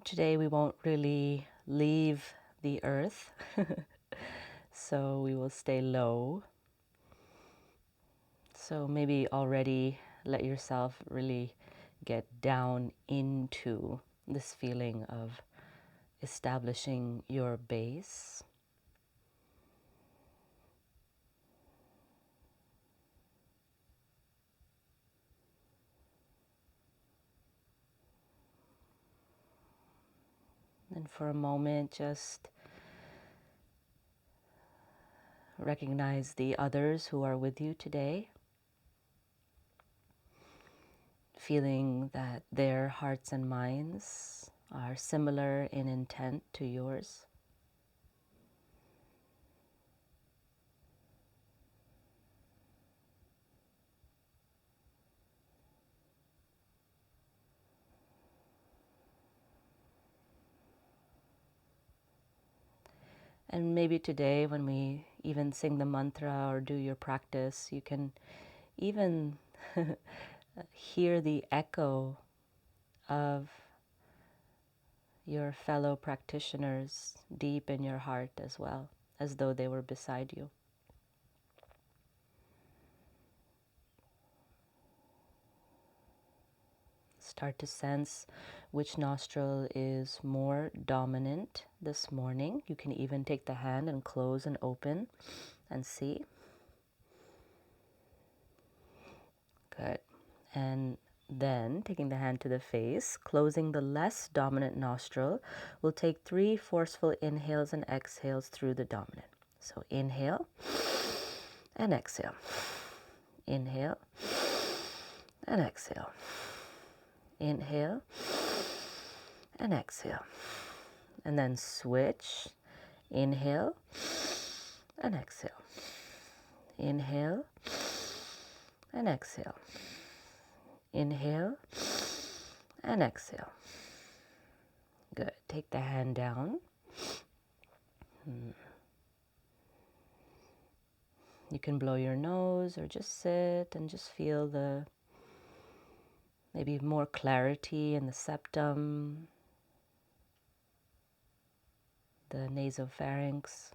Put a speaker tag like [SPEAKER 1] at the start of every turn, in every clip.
[SPEAKER 1] Today we won't really leave the earth, so we will stay low. So maybe already let yourself really get down into this feeling of establishing your base. And for a moment, just recognize the others who are with you today, feeling that their hearts and minds are similar in intent to yours. And maybe today, when we even sing the mantra or do your practice, you can even hear the echo of your fellow practitioners deep in your heart as well, as though they were beside you. Start to sense which nostril is more dominant this morning. You can even take the hand and close and open and see. Good. And then, taking the hand to the face, closing the less dominant nostril, we'll take 3 forceful inhales and exhales through the dominant. So inhale and exhale. Inhale and exhale. Inhale and exhale. And then switch. Inhale and exhale. Inhale and exhale. Inhale and exhale. Good. Take the hand down. You can blow your nose or just sit and just feel the maybe more clarity in the septum, the nasopharynx.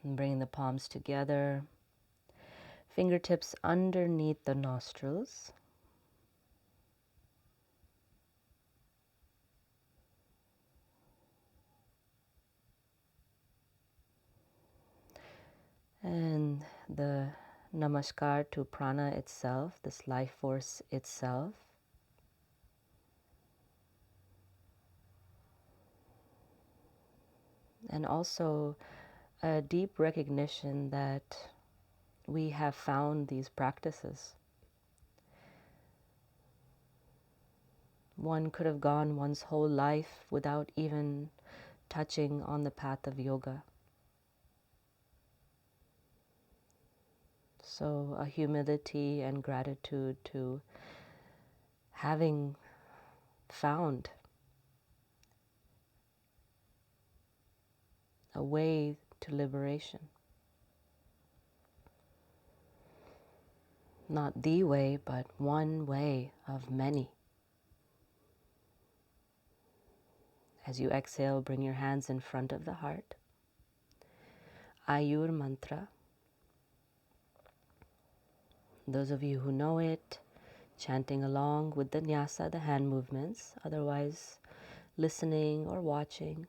[SPEAKER 1] And bring the palms together, fingertips underneath the nostrils. And the namaskar to prana itself, this life force itself. And also a deep recognition that we have found these practices. One could have gone one's whole life without even touching on the path of yoga. So a humility and gratitude to having found a way to liberation. Not the way, but one way of many. As you exhale, bring your hands in front of the heart. Ayur mantra. Those of you who know it, chanting along with the nyasa, the hand movements, otherwise listening or watching.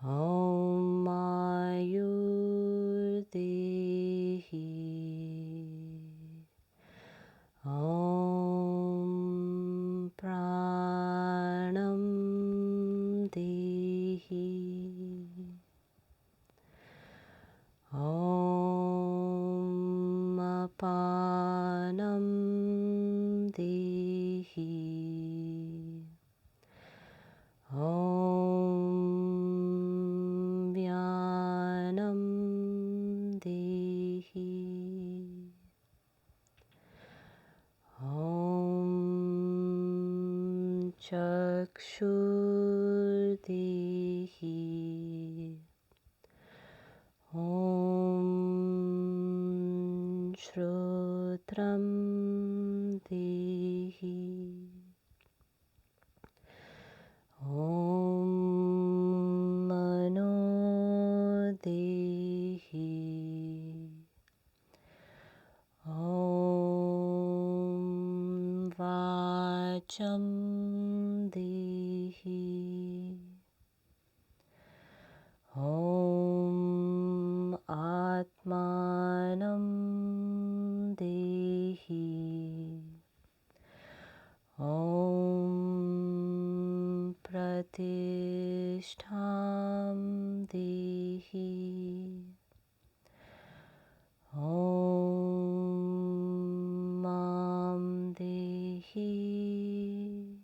[SPEAKER 1] Om Ayur Dehi. Om Pranam Dehi. Chakshurdihi. Om Shrutram Dihi. Om Mano Dihi. Om Vacham Dihi. Om Atmanam Dehi. Om Pratishtham Dehi. Om Mam Dehi.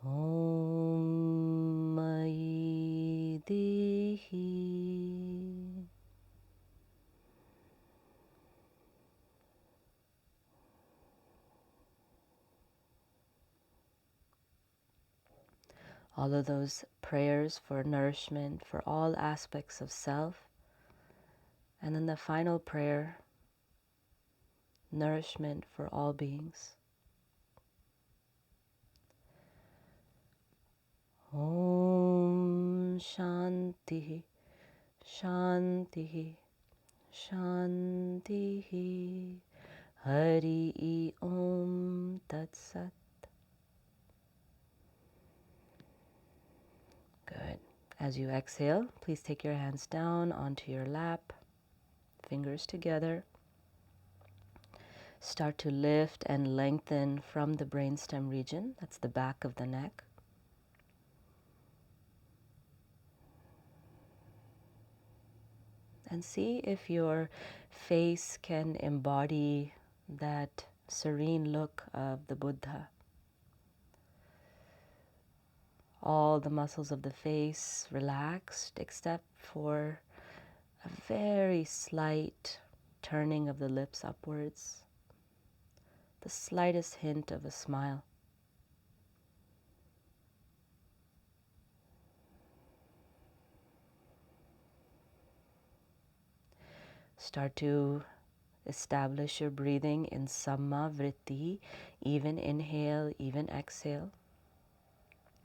[SPEAKER 1] Om Mayi Dehi. All of those prayers for nourishment for all aspects of self. And then the final prayer, nourishment for all beings. Om Shanti, Shanti, Shanti. Hari Om Tat Sat. Good. As you exhale, please take your hands down onto your lap, fingers together. Start to lift and lengthen from the brainstem region. That's the back of the neck. And see if your face can embody that serene look of the Buddha. All the muscles of the face relaxed except for a very slight turning of the lips upwards, the slightest hint of a smile. Start to establish your breathing in Samma Vritti, even inhale, even exhale,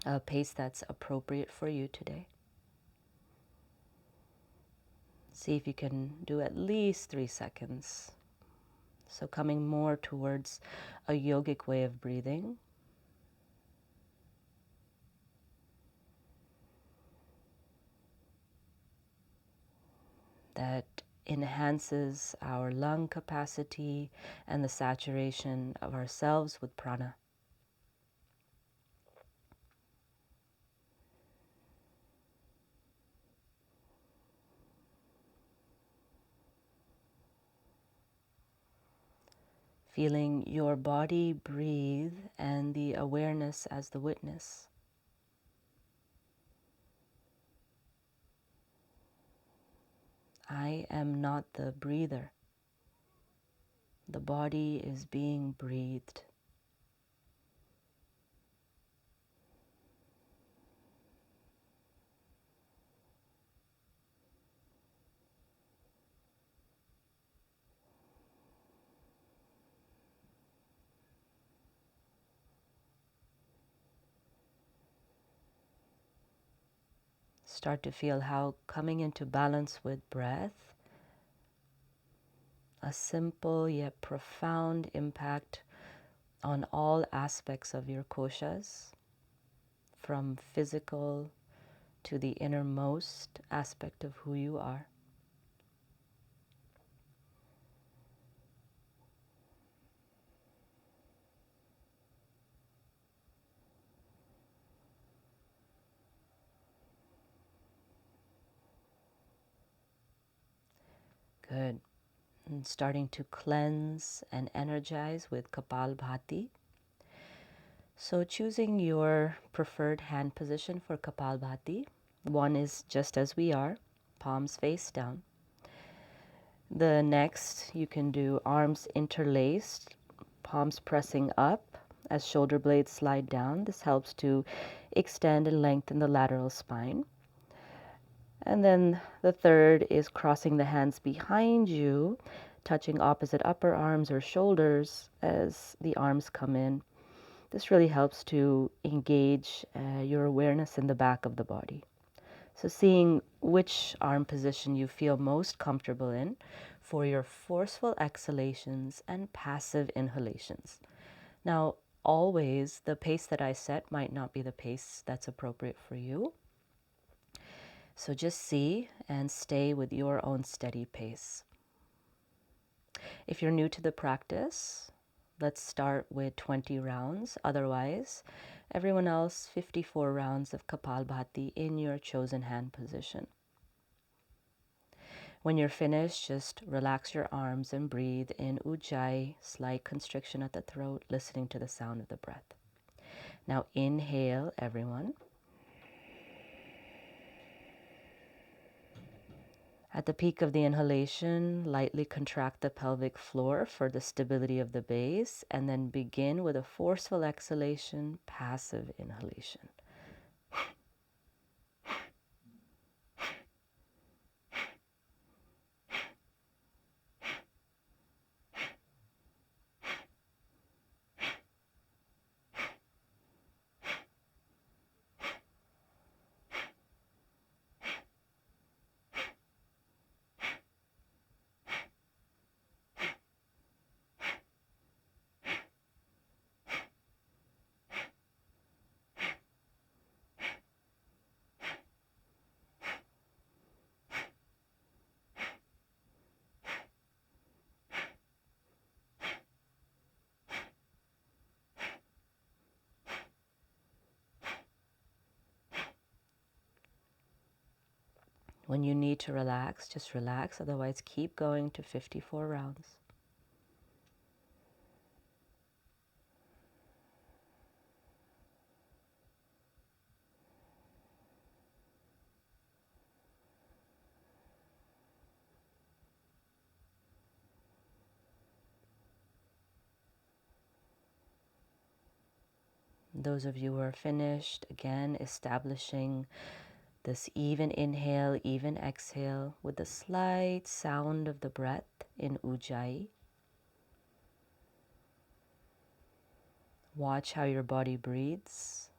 [SPEAKER 1] a pace that's appropriate for you today. See if you can do at least 3 seconds. So coming more towards a yogic way of breathing. That enhances our lung capacity and the saturation of ourselves with prana. Feeling your body breathe and the awareness as the witness. I am not the breather. The body is being breathed. Start to feel how coming into balance with breath, a simple yet profound impact on all aspects of your koshas, from physical to the innermost aspect of who you are. Good. And starting to cleanse and energize with Kapalbhati. So choosing your preferred hand position for Kapalbhati. One is just as we are, palms face down. The next, you can do arms interlaced, palms pressing up, as shoulder blades slide down. This helps to extend and lengthen the lateral spine. And then the third is crossing the hands behind you, touching opposite upper arms or shoulders as the arms come in. This really helps to engage your awareness in the back of the body. So seeing which arm position you feel most comfortable in for your forceful exhalations and passive inhalations. Now, always the pace that I set might not be the pace that's appropriate for you. So just see and stay with your own steady pace. If you're new to the practice, let's start with 20 rounds. Otherwise, everyone else, 54 rounds of Kapalbhati in your chosen hand position. When you're finished, just relax your arms and breathe in Ujjayi, slight constriction at the throat, listening to the sound of the breath. Now inhale, everyone. At the peak of the inhalation, lightly contract the pelvic floor for the stability of the base, and then begin with a forceful exhalation, passive inhalation. When you need to relax, just relax. Otherwise, keep going to 54 rounds. Those of you who are finished, again, establishing this even inhale, even exhale with the slight sound of the breath in Ujjayi. Watch how your body breathes.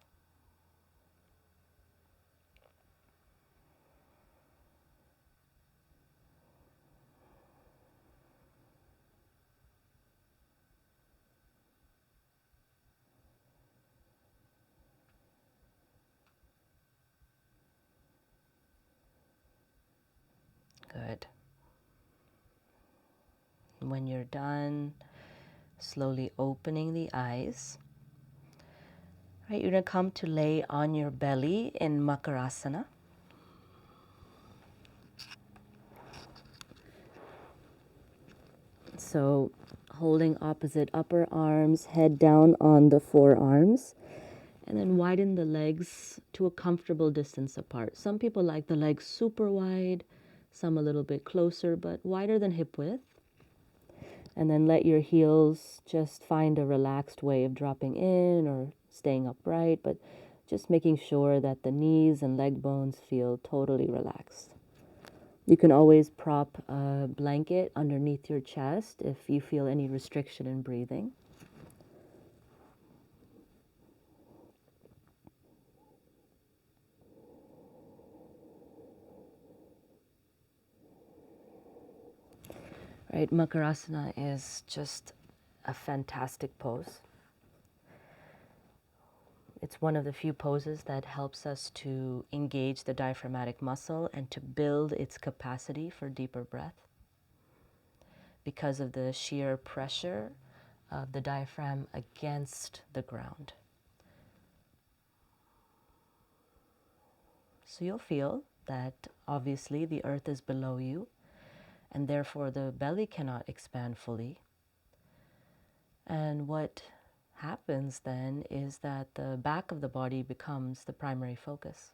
[SPEAKER 1] Good. When you're done, slowly opening the eyes. Right, you're going to come to lay on your belly in Makarasana. So holding opposite upper arms, head down on the forearms, and then widen the legs to a comfortable distance apart. Some people like the legs super wide, some a little bit closer, but wider than hip width. And then let your heels just find a relaxed way of dropping in or staying upright, but just making sure that the knees and leg bones feel totally relaxed. You can always prop a blanket underneath your chest if you feel any restriction in breathing. Right, Makarasana is just a fantastic pose. It's one of the few poses that helps us to engage the diaphragmatic muscle and to build its capacity for deeper breath because of the sheer pressure of the diaphragm against the ground. So you'll feel that obviously the earth is below you and therefore the belly cannot expand fully. And what happens then is that the back of the body becomes the primary focus.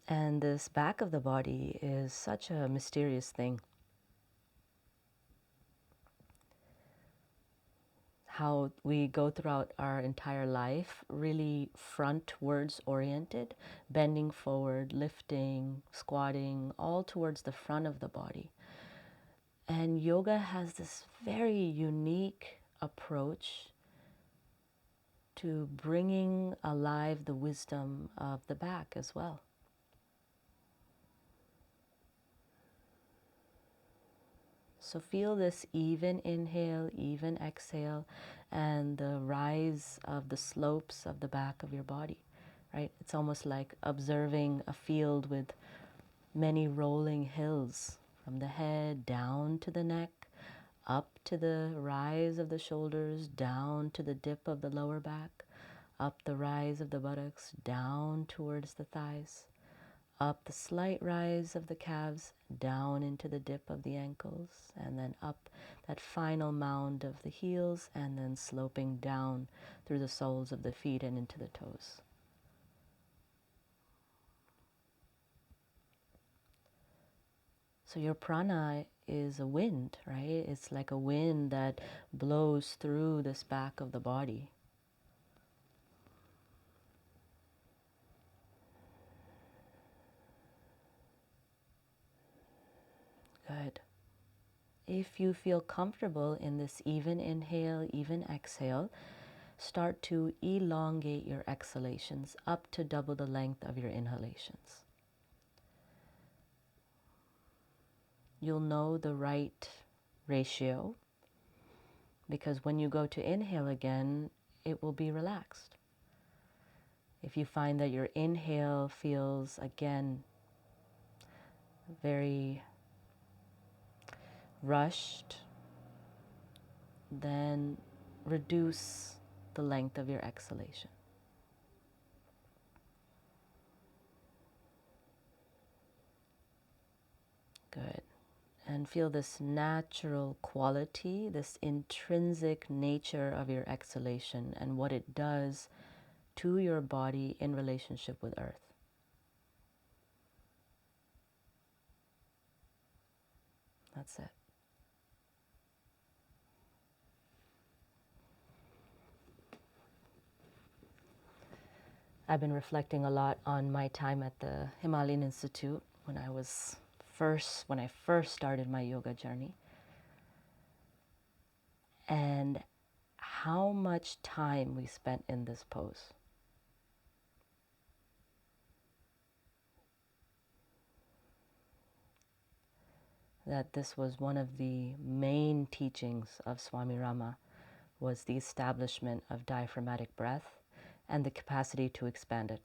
[SPEAKER 1] And this back of the body is such a mysterious thing. how we go throughout our entire life, really frontwards oriented, bending forward, lifting, squatting, all towards the front of the body. And yoga has this very unique approach to bringing alive the wisdom of the back as well. So feel this even inhale, even exhale, and the rise of the slopes of the back of your body, right? It's almost like observing a field with many rolling hills from the head down to the neck, up to the rise of the shoulders, down to the dip of the lower back, up the rise of the buttocks, down towards the thighs, up the slight rise of the calves, down into the dip of the ankles, and then up that final mound of the heels, and then sloping down through the soles of the feet and into the toes. So your prana is a wind, right? It's like a wind that blows through this back of the body. Good. If you feel comfortable in this even inhale, even exhale, start to elongate your exhalations up to double the length of your inhalations. You'll know the right ratio because when you go to inhale again, it will be relaxed. If you find that your inhale feels again very rushed, then reduce the length of your exhalation. Good. And feel this natural quality, this intrinsic nature of your exhalation and what it does to your body in relationship with earth. That's it. I've been reflecting a lot on my time at the Himalayan Institute when I first started my yoga journey, and how much time we spent in this pose. That this was one of the main teachings of Swami Rama, was the establishment of diaphragmatic breath and the capacity to expand it.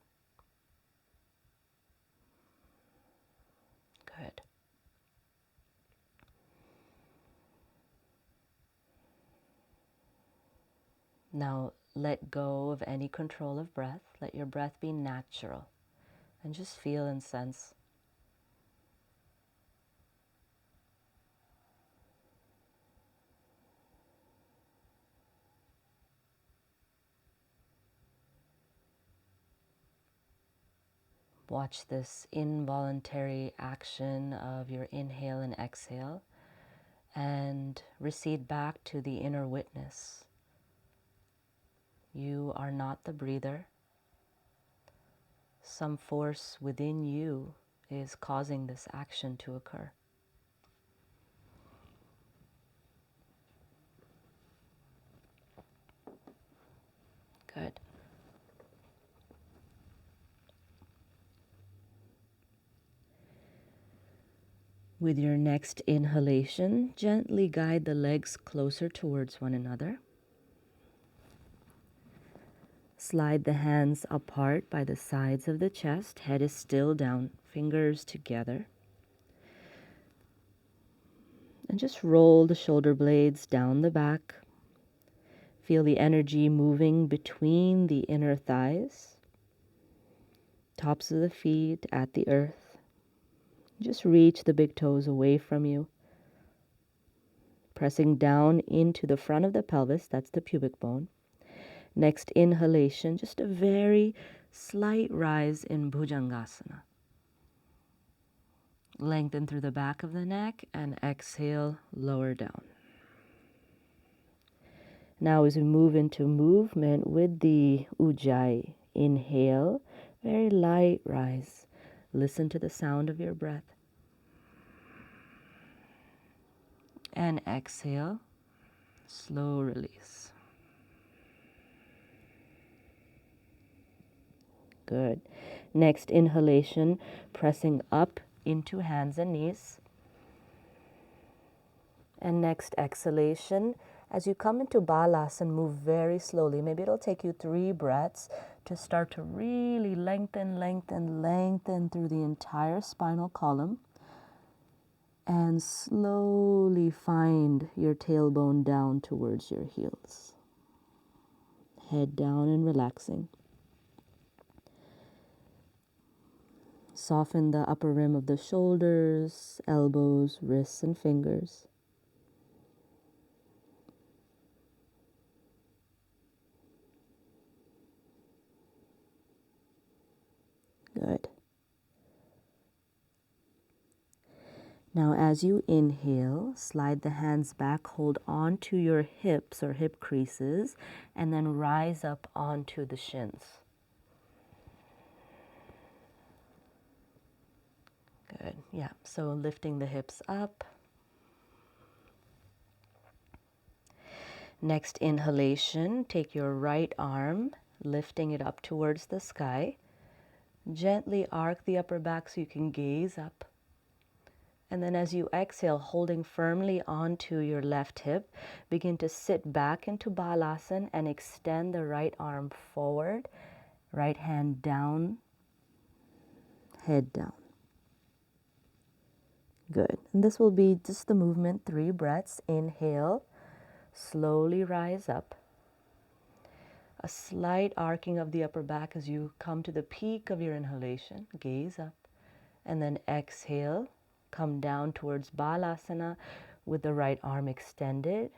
[SPEAKER 1] Good. Now let go of any control of breath. Let your breath be natural and just feel and sense. Watch this involuntary action of your inhale and exhale and recede back to the inner witness. You are not the breather. Some force within you is causing this action to occur. Good. With your next inhalation, gently guide the legs closer towards one another. Slide the hands apart by the sides of the chest. Head is still down, fingers together. And just roll the shoulder blades down the back. Feel the energy moving between the inner thighs, tops of the feet at the earth. Just reach the big toes away from you. Pressing down into the front of the pelvis, that's the pubic bone. Next inhalation, just a very slight rise in Bhujangasana. Lengthen through the back of the neck and exhale, lower down. Now as we move into movement with the Ujjayi, inhale, very light rise. Listen to the sound of your breath. And exhale, slow release. Good. Next inhalation, pressing up into hands and knees. And next exhalation, as you come into Balasana, move very slowly. Maybe it'll take you 3 breaths to start to really lengthen, lengthen, lengthen through the entire spinal column. And slowly find your tailbone down towards your heels. Head down and relaxing. Soften the upper rim of the shoulders, elbows, wrists, and fingers. Good. Now as you inhale, slide the hands back, hold on to your hips or hip creases, and then rise up onto the shins. Good, yeah, so lifting the hips up. Next inhalation, take your right arm, lifting it up towards the sky. Gently arc the upper back so you can gaze up. And then as you exhale, holding firmly onto your left hip, begin to sit back into Balasana and extend the right arm forward, right hand down, head down. Good. And this will be just the movement, 3 breaths. Inhale, slowly rise up. A slight arcing of the upper back as you come to the peak of your inhalation, gaze up. And then exhale, come down towards Balasana with the right arm extended,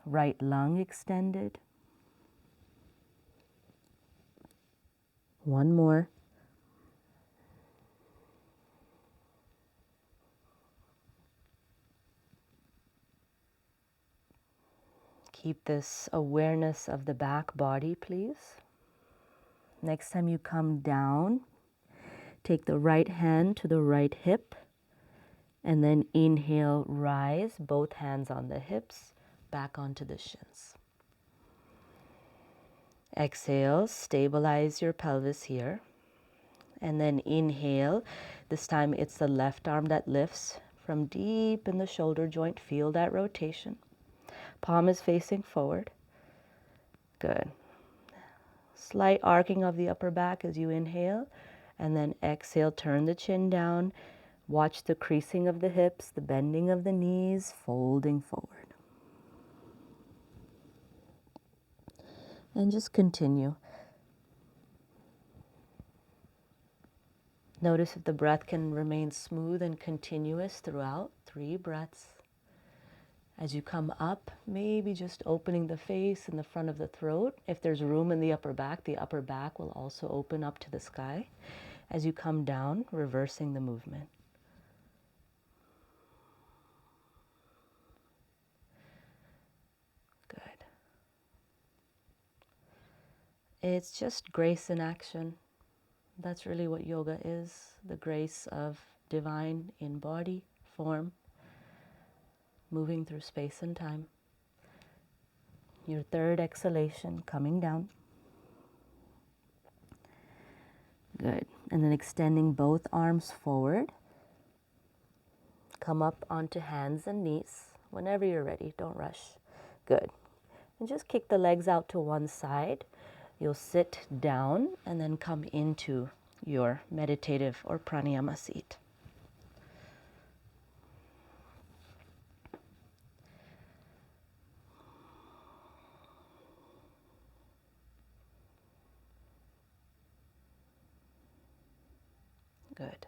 [SPEAKER 1] right lung extended. One more. Keep this awareness of the back body, please. Next time you come down, take the right hand to the right hip, and then inhale, rise, both hands on the hips, back onto the shins. Exhale, stabilize your pelvis here. And then inhale, this time it's the left arm that lifts from deep in the shoulder joint. Feel that rotation. Palm is facing forward. Good. Slight arcing of the upper back as you inhale, and then exhale, turn the chin down. Watch the creasing of the hips, the bending of the knees, folding forward. And just continue. Notice if the breath can remain smooth and continuous throughout. 3 breaths. As you come up, maybe just opening the face and the front of the throat. If there's room in the upper back will also open up to the sky. As you come down, reversing the movement. Good. It's just grace in action. That's really what yoga is, the grace of divine in body, form, moving through space and time. Your 3rd exhalation, coming down. Good. And then extending both arms forward. Come up onto hands and knees. Whenever you're ready, don't rush. Good. And just kick the legs out to one side. You'll sit down and then come into your meditative or pranayama seat. Good.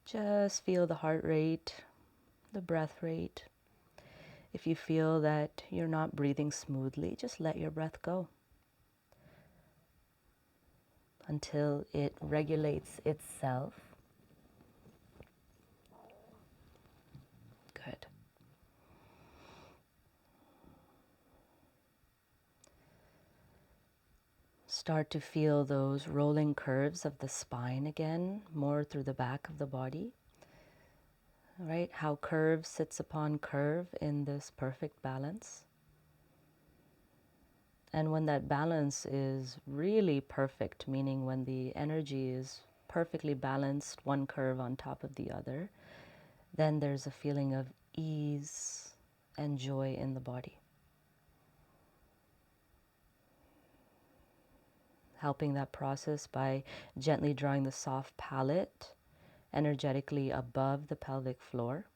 [SPEAKER 1] Just feel the heart rate, the breath rate. If you feel that you're not breathing smoothly, just let your breath go until it regulates itself. Good. Start to feel those rolling curves of the spine again, more through the back of the body. Right? How curve sits upon curve in this perfect balance. And when that balance is really perfect, meaning when the energy is perfectly balanced, one curve on top of the other, then there's a feeling of ease and joy in the body. Helping that process by gently drawing the soft palate energetically above the pelvic floor.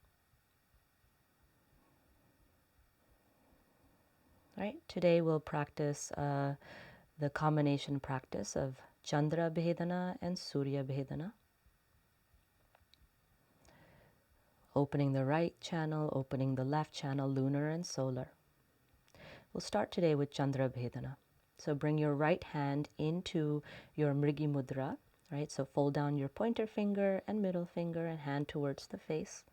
[SPEAKER 1] Right? Today we'll practice the combination practice of Chandra Vedana and Surya Bhedana. Opening the right channel, opening the left channel, lunar and solar. We'll start today with Chandra Vedana. So bring your right hand into your Mrigi Mudra, right? So fold down your pointer finger and middle finger and hand towards the face.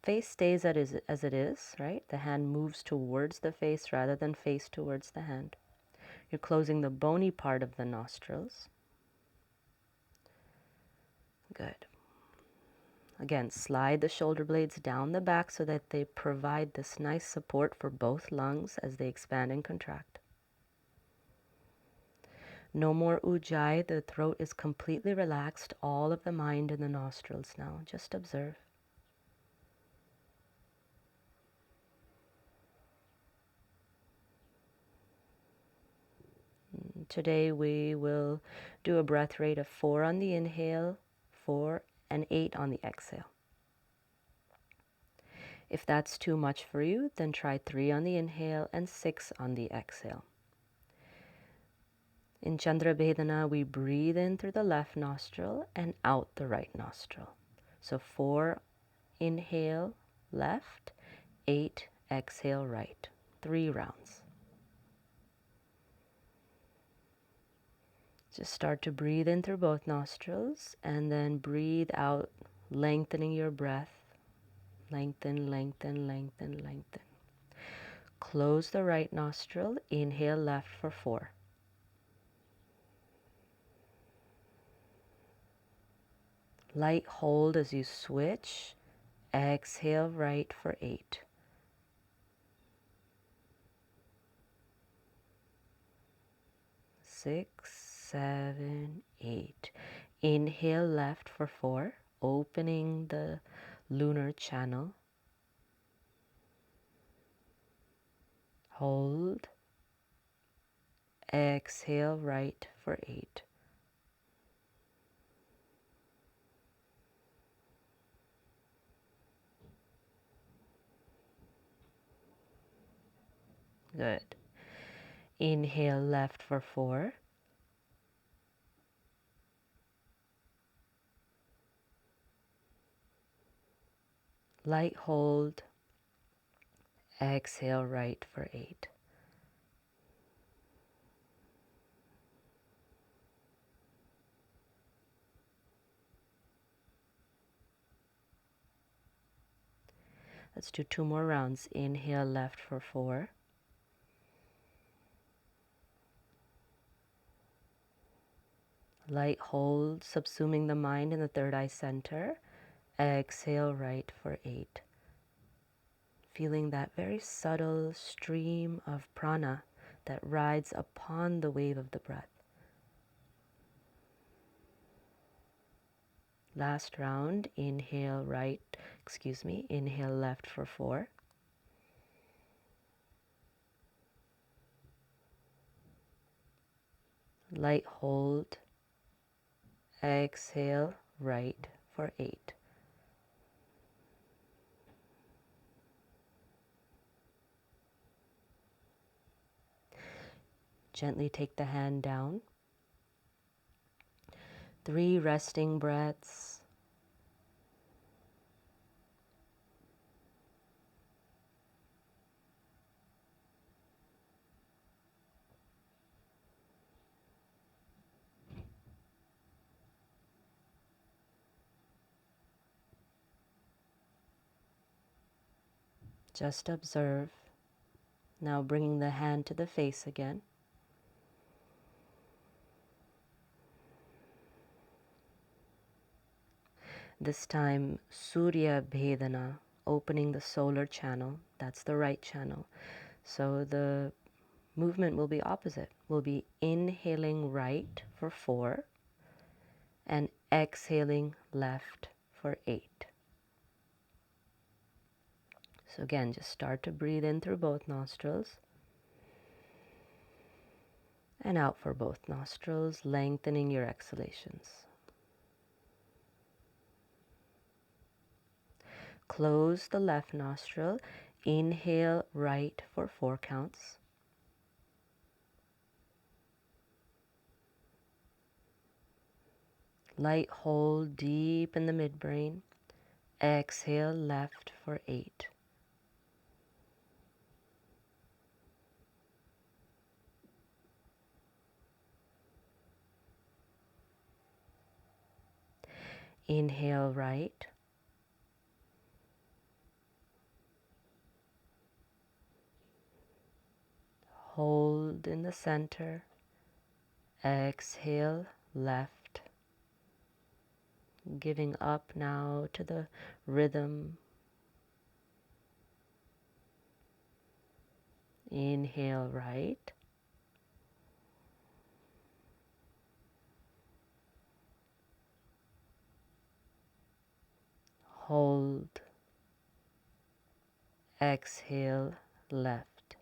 [SPEAKER 1] Face stays as it is, right? The hand moves towards the face rather than face towards the hand. You're closing the bony part of the nostrils. Good. Again, slide the shoulder blades down the back so that they provide this nice support for both lungs as they expand and contract. No more ujjayi, the throat is completely relaxed, all of the mind in the nostrils now. Just observe. Today we will do a breath rate of 4 on the inhale, 4 and 8 on the exhale. If that's too much for you, then try 3 on the inhale and 6 on the exhale. In Chandra Vedana, we breathe in through the left nostril and out the right nostril. So 4 inhale left, 8 exhale right. 3 rounds. Just start to breathe in through both nostrils and then breathe out, lengthening your breath. Lengthen, lengthen, lengthen, lengthen. Close the right nostril. Inhale left for 4. Light hold as you switch. Exhale right for 8. 6, 7, 8. Inhale left for 4, opening the lunar channel. Hold. Exhale right for 8. Good. Inhale left for 4. Light hold. Exhale right for 8. Let's do 2 more rounds. Inhale left for 4. Light hold, subsuming the mind in the third eye center. Exhale right for 8. Feeling that very subtle stream of prana that rides upon the wave of the breath. Last round, inhale left for 4. Light hold, exhale right for 8. Gently take the hand down. 3 resting breaths. Just observe. Now bringing the hand to the face again. This time, Surya Bhedana, opening the solar channel. That's the right channel. So the movement will be opposite. We'll be inhaling right for 4 and exhaling left for 8. So again, just start to breathe in through both nostrils and out for both nostrils, lengthening your exhalations. Close the left nostril. Inhale right for 4 counts. Light hold deep in the midbrain. Exhale left for 8. Inhale right. Hold in the center. Exhale left. Giving up now to the rhythm. Inhale right. Hold. Exhale left.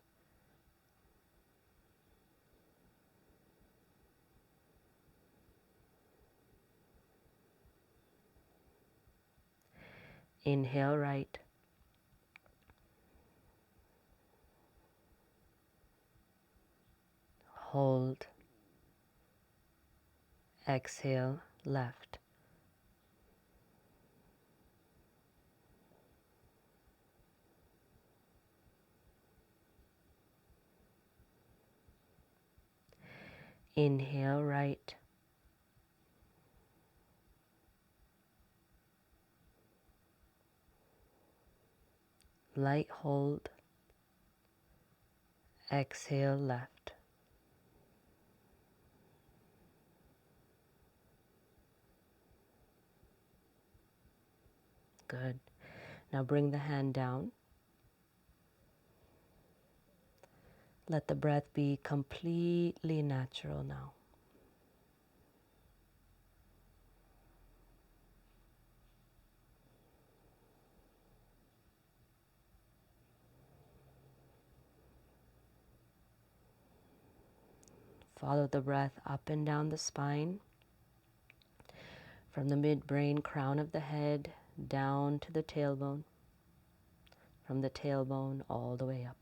[SPEAKER 1] Inhale right. Hold. Exhale left. Inhale right. Light hold. Exhale left. Good. Now bring the hand down. Let the breath be completely natural now. Follow the breath up and down the spine, from the midbrain, crown of the head, down to the tailbone, from the tailbone all the way up.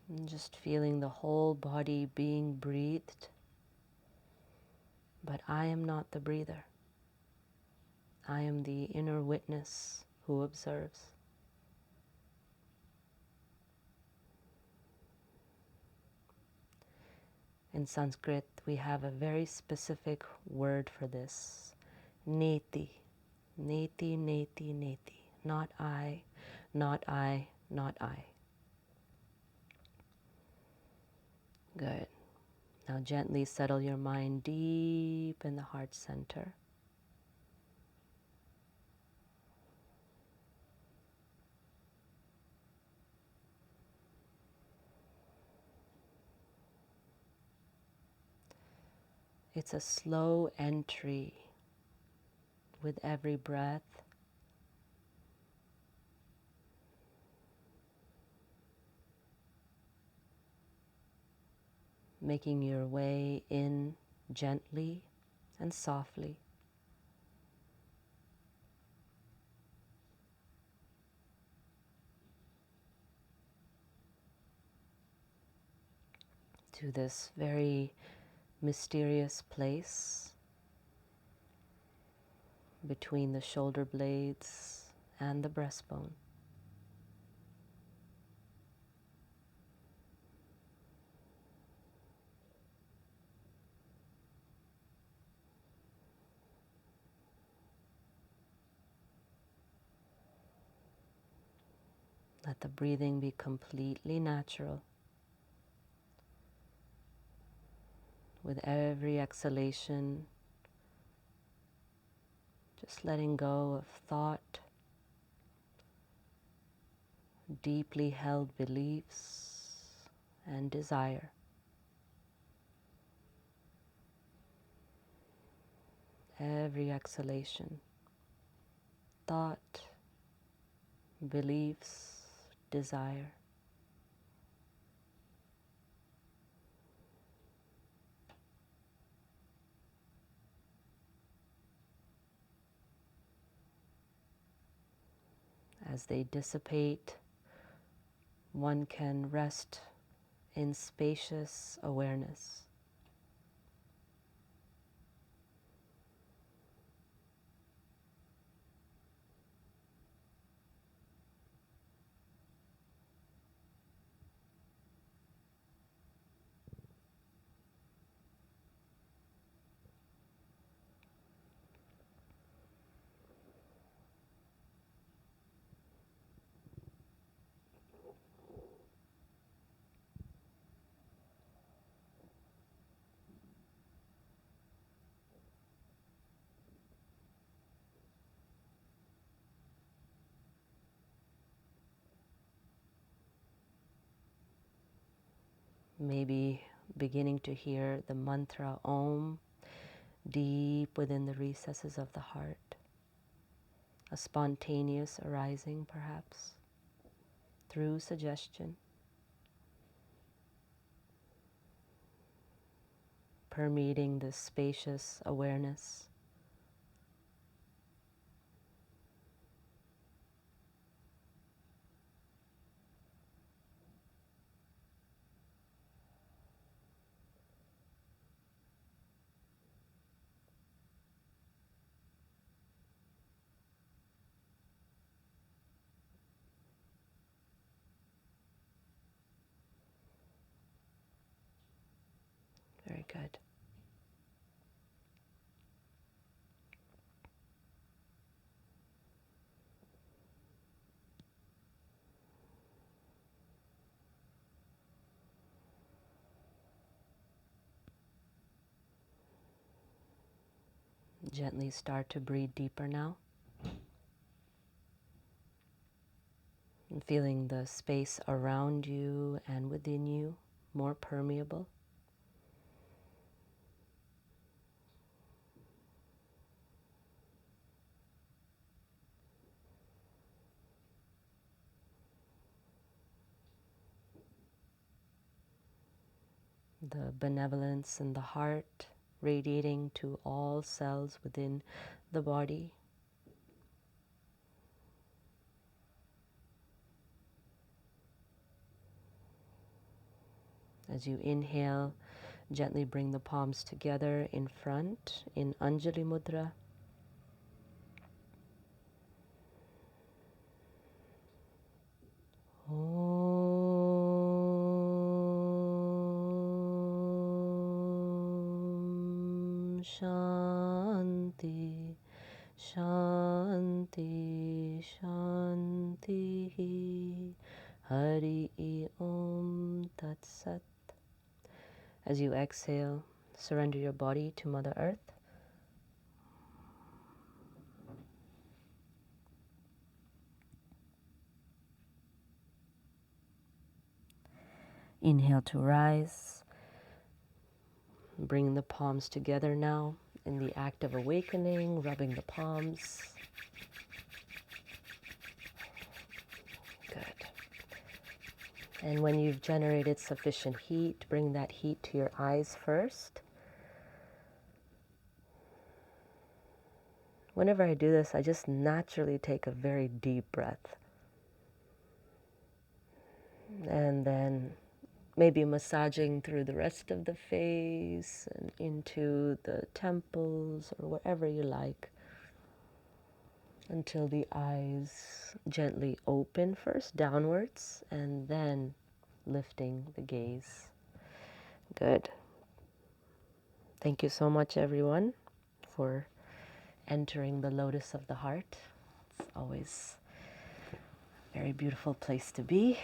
[SPEAKER 1] And just feeling the whole body being breathed. But I am not the breather. I am the inner witness who observes. In Sanskrit, we have a very specific word for this. Neti. Neti, neti, neti. Not I, not I, not I. Good. Now gently settle your mind deep in the heart center. It's a slow entry with every breath. Making your way in gently and softly. To this very mysterious place between the shoulder blades and the breastbone. Let the breathing be completely natural. With every exhalation, just letting go of thought, deeply held beliefs, and desire. Every exhalation, thought, beliefs, desire. As they dissipate, one can rest in spacious awareness. Maybe beginning to hear the mantra Om deep within the recesses of the heart. A spontaneous arising, perhaps, through suggestion, permeating this spacious awareness. Very good. Gently start to breathe deeper now. And feeling the space around you and within you more permeable. The benevolence in the heart radiating to all cells within the body. As you inhale, gently bring the palms together in front in Anjali Mudra. Om Shanti Shanti Shanti Hari Om Tat Sat. As you exhale, surrender your body to Mother Earth. Inhale to rise. Bring the palms together now in the act of awakening, rubbing the palms. Good. And when you've generated sufficient heat, bring that heat to your eyes first. Whenever I do this, I just naturally take a very deep breath. And then maybe massaging through the rest of the face and into the temples or wherever you like until the eyes gently open first downwards and then lifting the gaze. Good. Thank you so much, everyone, for entering the lotus of the heart. It's always Very beautiful place to be.